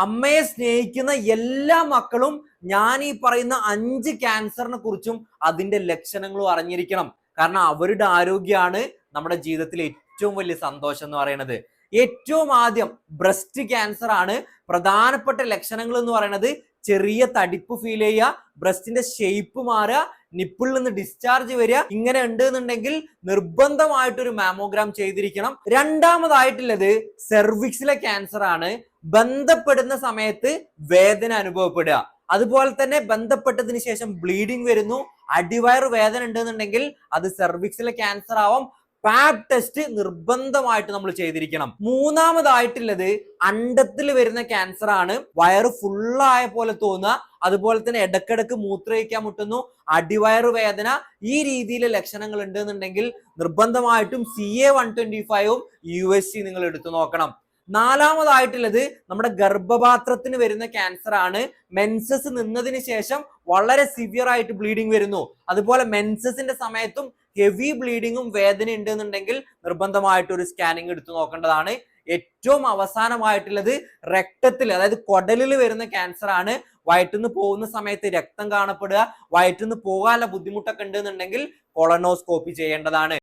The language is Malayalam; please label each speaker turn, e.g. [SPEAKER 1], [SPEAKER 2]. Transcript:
[SPEAKER 1] അമ്മയെ സ്നേഹിക്കുന്ന എല്ലാ മക്കളും ഞാൻ ഈ പറയുന്ന 5 ക്യാൻസറിനെ കുറിച്ചും അതിന്റെ ലക്ഷണങ്ങളും അറിഞ്ഞിരിക്കണം. കാരണം അവരുടെ ആരോഗ്യമാണ് നമ്മുടെ ജീവിതത്തിലെ ഏറ്റവും വലിയ സന്തോഷം എന്ന് പറയുന്നത്. ഏറ്റവും ആദ്യം ബ്രസ്റ്റ് ക്യാൻസർ ആണ്. പ്രധാനപ്പെട്ട ലക്ഷണങ്ങൾ എന്ന് പറയുന്നത് ചെറിയ തടിപ്പ് ഫീൽ ചെയ്യുക, ബ്രസ്റ്റിന്റെ ഷേപ്പ് മാറുക, നിപ്പിളിൽ നിന്ന് ഡിസ്ചാർജ് വരിക. ഇങ്ങനെ ഉണ്ട് എന്നുണ്ടെങ്കിൽ നിർബന്ധമായിട്ടൊരു മാമോഗ്രാം ചെയ്തിരിക്കണം. രണ്ടാമതായിട്ടുള്ളത് സെർവിക്സിലെ ക്യാൻസർ ആണ്. ബന്ധപ്പെടുന്ന സമയത്ത് വേദന അനുഭവപ്പെടുക, അതുപോലെ തന്നെ ബന്ധപ്പെട്ടതിന് ശേഷം ബ്ലീഡിങ് വരുന്നു, അടിവയറ് വേദന ഉണ്ടെന്നുണ്ടെങ്കിൽ അത് സെർവിക്സിലെ ക്യാൻസർ ആവാം. പാപ്പ് ടെസ്റ്റ് നിർബന്ധമായിട്ട് നമ്മൾ ചെയ്തിരിക്കണം. മൂന്നാമതായിട്ടുള്ളത് അണ്ടത്തിൽ വരുന്ന ക്യാൻസർ ആണ്. വയറ് ഫുള്ളായ പോലെ തോന്നുക, അതുപോലെ തന്നെ ഇടക്കിടക്ക് മൂത്രമൊഴിക്കാൻ മുട്ടുന്നു, അടിവയറ് വേദന, ഈ രീതിയിലെ ലക്ഷണങ്ങൾ ഉണ്ടെന്നുണ്ടെങ്കിൽ നിർബന്ധമായിട്ടും CA-125ഉം USG നിങ്ങൾ എടുത്തു നോക്കണം. നാലാമതായിട്ടുള്ളത് നമ്മുടെ ഗർഭപാത്രത്തിന് വരുന്ന ക്യാൻസർ ആണ്. മെൻസസ് നിന്നതിന് ശേഷം വളരെ സിവിയർ ആയിട്ട് ബ്ലീഡിങ് വരുന്നു, അതുപോലെ മെൻസസിന്റെ സമയത്തും ഹെവി ബ്ലീഡിങ്ങും വേദന ഉണ്ടെന്നുണ്ടെങ്കിൽ നിർബന്ധമായിട്ട് ഒരു സ്കാനിങ് എടുത്തു നോക്കേണ്ടതാണ്. ഏറ്റവും അവസാനമായിട്ടുള്ളത് രക്തത്തിൽ, അതായത് കുടലിൽ വരുന്ന ക്യാൻസർ ആണ്. വയറ്റിന്ന് പോകുന്ന സമയത്ത് രക്തം കാണപ്പെടുക, വയറ്റിന്ന് പോകാനുള്ള ബുദ്ധിമുട്ടൊക്കെ ഉണ്ടെന്നുണ്ടെങ്കിൽ കൊളനോസ്കോപ്പി ചെയ്യേണ്ടതാണ്.